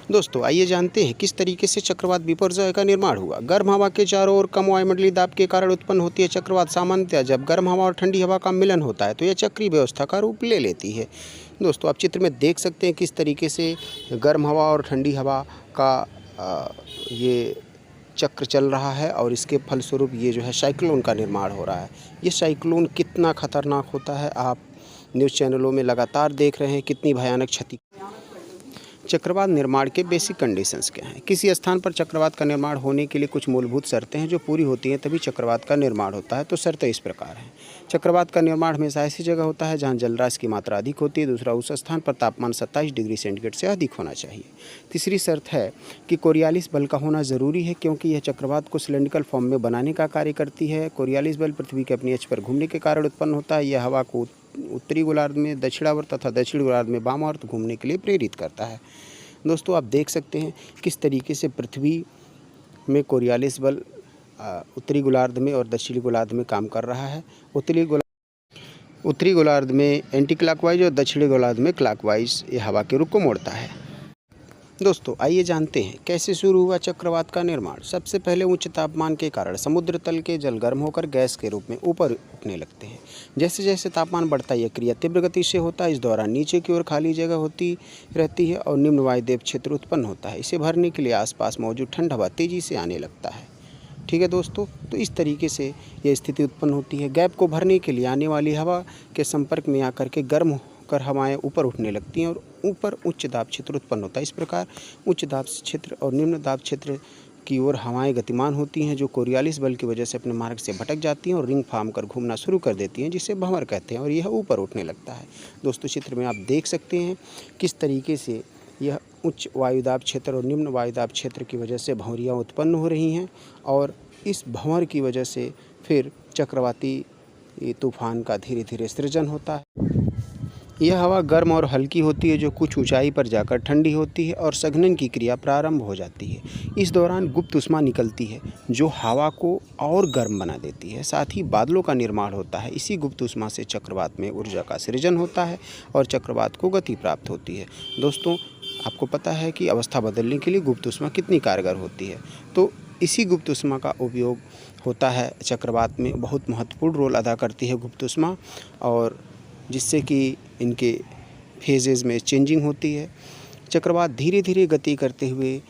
दोस्तों आइए जानते हैं किस तरीके से चक्रवात बिपरजॉय का निर्माण हुआ। गर्म हवा के चारों ओर कम वायुमंडलीय दाब के कारण उत्पन्न होती है चक्रवात। सामान्यतः जब गर्म हवा और ठंडी हवा का मिलन होता है तो यह चक्रीय व्यवस्था का रूप ले लेती है। दोस्तों आप चित्र में देख सकते हैं किस तरीके से गर्म हवा और ठंडी हवा का ये चक्र चल रहा है और इसके फलस्वरूप ये जो है साइक्लोन का निर्माण हो रहा है। ये साइक्लोन कितना खतरनाक होता है आप न्यूज़ चैनलों में लगातार देख रहे हैं, कितनी भयानक क्षति। चक्रवात निर्माण के बेसिक कंडीशंस क्या हैं। किसी स्थान पर चक्रवात का निर्माण होने के लिए कुछ मूलभूत शर्तें हैं जो पूरी होती हैं तभी चक्रवात का निर्माण होता है। तो शर्तें इस प्रकार हैं। चक्रवात का निर्माण हमेशा ऐसी जगह होता है जहां जलराशि की मात्रा अधिक होती है। दूसरा, उस स्थान पर तापमान 27 डिग्री सेंटीग्रेड से अधिक होना चाहिए। तीसरी शर्त है कि कोरियालिस बल का होना ज़रूरी है क्योंकि यह चक्रवात को सिलेंड्रिकल फॉर्म में बनाने का कार्य करती है। कोरियालिस बल पृथ्वी के अपनी अक्ष पर घूमने के कारण उत्पन्न होता है। यह हवा को उत्तरी गोलार्ध में दक्षिणावर्त तथा दक्षिणी गोलार्ध में वामावर्त घूमने के लिए प्रेरित करता है। दोस्तों आप देख सकते हैं किस तरीके से पृथ्वी में कोरियालिस बल उत्तरी गोलार्ध में और दक्षिणी गोलार्ध में काम कर रहा है। उत्तरी गोलार्ध में एंटी क्लॉकवाइज और दक्षिणी गोलार्ध में क्लॉकवाइज ये हवा के रुख को मोड़ता है। दोस्तों आइए जानते हैं कैसे शुरू हुआ चक्रवात का निर्माण। सबसे पहले उच्च तापमान के कारण समुद्र तल के जल गर्म होकर गैस के रूप में ऊपर उठने लगते हैं। जैसे जैसे तापमान बढ़ता है यह क्रिया तीव्र गति से होता है। इस दौरान नीचे की ओर खाली जगह होती रहती है और निम्न वायुदेव क्षेत्र उत्पन्न होता है। इसे भरने के लिए आसपास मौजूद ठंड हवा तेजी से आने लगता है। ठीक है दोस्तों, तो इस तरीके से यह स्थिति उत्पन्न होती है। गैप को भरने के लिए आने वाली हवा के संपर्क में आकर के गर्म होकर हवाएं ऊपर उठने लगती हैं और ऊपर उच्च दाब क्षेत्र उत्पन्न होता है। इस प्रकार उच्च दाब क्षेत्र और निम्न दाब क्षेत्र की ओर हवाएं गतिमान होती हैं जो कोरियालिस बल की वजह से अपने मार्ग से भटक जाती हैं और रिंग फार्म कर घूमना शुरू कर देती हैं, जिसे भंवर कहते हैं, और यह ऊपर उठने लगता है। दोस्तों चित्र में आप देख सकते हैं किस तरीके से यह उच्च वायुदाब क्षेत्र और निम्न वायुदाब क्षेत्र की वजह से भंवरियाँ उत्पन्न हो रही हैं और इस भंवर की वजह से फिर चक्रवाती तूफान का धीरे धीरे सृजन होता है। यह हवा गर्म और हल्की होती है जो कुछ ऊंचाई पर जाकर ठंडी होती है और संघनन की क्रिया प्रारंभ हो जाती है। इस दौरान गुप्त ऊष्मा निकलती है जो हवा को और गर्म बना देती है। साथ ही बादलों का निर्माण होता है। इसी गुप्त ऊष्मा से चक्रवात में ऊर्जा का सृजन होता है और चक्रवात को गति प्राप्त होती है। दोस्तों आपको पता है कि अवस्था बदलने के लिए गुप्त ऊष्मा कितनी कारगर होती है। तो इसी गुप्त ऊष्मा का उपयोग होता है चक्रवात में। बहुत महत्वपूर्ण रोल अदा करती है गुप्त ऊष्मा, और जिससे कि इनके फेजेज़ में चेंजिंग होती है। चक्रवात धीरे धीरे गति करते हुए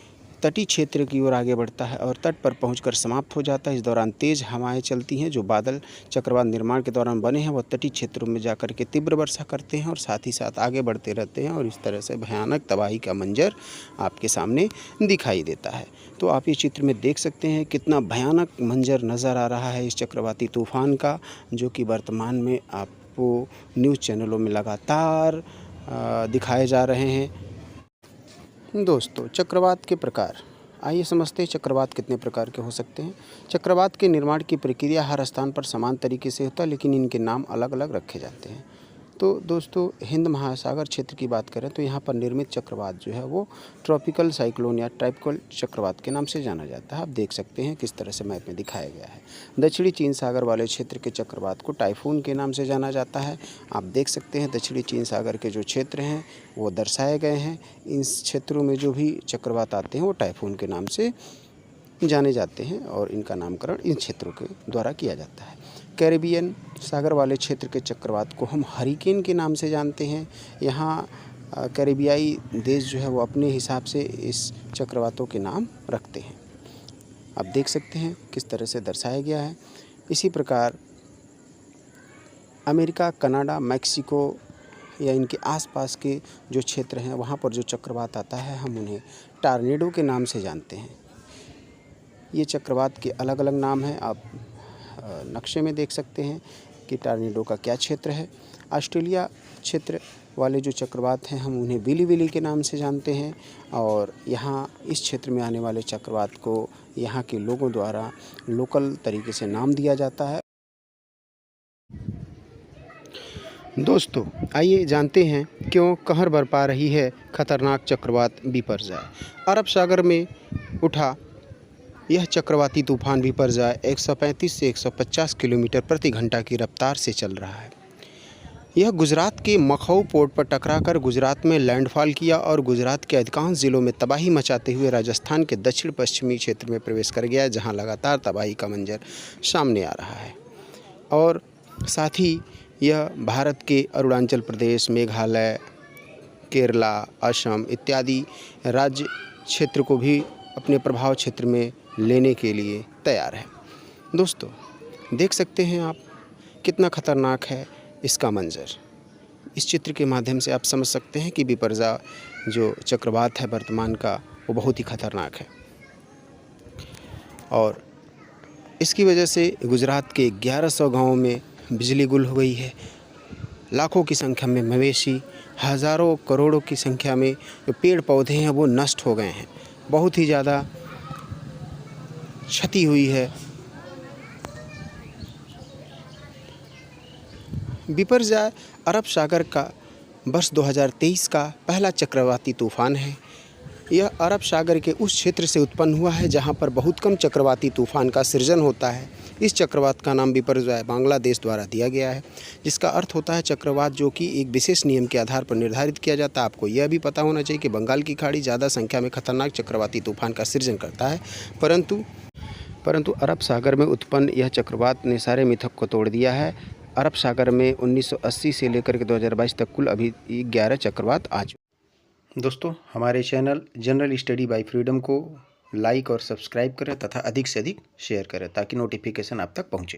तटीय क्षेत्र की ओर आगे बढ़ता है और तट पर पहुंचकर समाप्त हो जाता है। इस दौरान तेज़ हवाएं चलती हैं। जो बादल चक्रवात निर्माण के दौरान बने हैं वह तटीय क्षेत्रों में जाकर के तीव्र वर्षा करते हैं और साथ ही साथ आगे बढ़ते रहते हैं और इस तरह से भयानक तबाही का मंजर आपके सामने दिखाई देता है। तो आप इस चित्र में देख सकते हैं कितना भयानक मंजर नज़र आ रहा है इस चक्रवाती तूफान का, जो कि वर्तमान में आपको न्यूज़ चैनलों में लगातार दिखाए जा रहे हैं। दोस्तों चक्रवात के प्रकार, आइए समझते हैं चक्रवात कितने प्रकार के हो सकते हैं। चक्रवात के निर्माण की प्रक्रिया हर स्थान पर समान तरीके से होता है, लेकिन इनके नाम अलग अलग रखे जाते हैं। तो दोस्तों हिंद महासागर क्षेत्र की बात करें तो यहाँ पर निर्मित चक्रवात जो है वो ट्रॉपिकल साइक्लोन या ट्रॉपिकल चक्रवात के नाम से जाना जाता है। आप देख सकते हैं किस तरह से मैप में दिखाया गया है। दक्षिणी चीन सागर वाले क्षेत्र के चक्रवात को टाइफून के नाम से जाना जाता है। आप देख सकते हैं दक्षिणी चीन सागर के जो क्षेत्र हैं वो दर्शाए गए हैं। इन क्षेत्रों में जो भी चक्रवात आते हैं वो टाइफून के नाम से जाने जाते हैं और इनका नामकरण इन क्षेत्रों के द्वारा किया जाता है। कैरिबियन सागर वाले क्षेत्र के चक्रवात को हम हरिकेन के नाम से जानते हैं। यहाँ कैरिबियाई देश जो है वो अपने हिसाब से इस चक्रवातों के नाम रखते हैं। आप देख सकते हैं किस तरह से दर्शाया गया है। इसी प्रकार अमेरिका, कनाडा, मैक्सिको या इनके आसपास के जो क्षेत्र हैं वहाँ पर जो चक्रवात आता है हम उन्हें टॉर्नेडो के नाम से जानते हैं। ये चक्रवात के अलग अलग नाम हैं। आप नक्शे में देख सकते हैं कि टॉर्नेडो का क्या क्षेत्र है। ऑस्ट्रेलिया क्षेत्र वाले जो चक्रवात हैं हम उन्हें विली विली के नाम से जानते हैं और यहाँ इस क्षेत्र में आने वाले चक्रवात को यहाँ के लोगों द्वारा लोकल तरीके से नाम दिया जाता है। दोस्तों आइए जानते हैं क्यों कहर बरपा रही है खतरनाक चक्रवात बिपरजॉय। अरब सागर में उठा यह चक्रवाती तूफान बिपरजॉय 135 से 150 किलोमीटर प्रति घंटा की रफ्तार से चल रहा है। यह गुजरात के मखौ पोर्ट पर टकराकर गुजरात में लैंडफॉल किया और गुजरात के अधिकांश ज़िलों में तबाही मचाते हुए राजस्थान के दक्षिण पश्चिमी क्षेत्र में प्रवेश कर गया, जहां लगातार तबाही का मंजर सामने आ रहा है। और साथ ही यह भारत के अरुणाचल प्रदेश, मेघालय, केरला, असम इत्यादि राज्य क्षेत्र को भी अपने प्रभाव क्षेत्र में लेने के लिए तैयार है। दोस्तों, देख सकते हैं आप कितना खतरनाक है इसका मंजर। इस चित्र के माध्यम से आप समझ सकते हैं कि बिपरजा जो चक्रवात है वर्तमान का, वो बहुत ही खतरनाक है और इसकी वजह से गुजरात के 1100 गांवों में बिजली गुल हो गई है। लाखों की संख्या में मवेशी, हज़ारों करोड़ों की संख्या में जो पेड़ पौधे हैं वो नष्ट हो गए हैं। बहुत ही ज़्यादा क्षति हुई है। बिपरजा अरब सागर का वर्ष 2023 का पहला चक्रवाती तूफ़ान है। यह अरब सागर के उस क्षेत्र से उत्पन्न हुआ है जहां पर बहुत कम चक्रवाती तूफ़ान का सृजन होता है। इस चक्रवात का नाम बिपरजा बांग्लादेश द्वारा दिया गया है, जिसका अर्थ होता है चक्रवात, जो कि एक विशेष नियम के आधार पर निर्धारित किया जाता है। आपको यह भी पता होना चाहिए कि बंगाल की खाड़ी ज़्यादा संख्या में खतरनाक चक्रवाती तूफ़ान का सृजन करता है, परंतु अरब सागर में उत्पन्न यह चक्रवात ने सारे मिथक को तोड़ दिया है। अरब सागर में 1980 से लेकर के 2022 तक कुल अभी 11 चक्रवात आ चुके। दोस्तों, हमारे channel general study bye freedom को लाइक और सब्सक्राइब करें तथा अधिक से अधिक शेयर करें ताकि नोटिफिकेशन आप तक पहुंचे।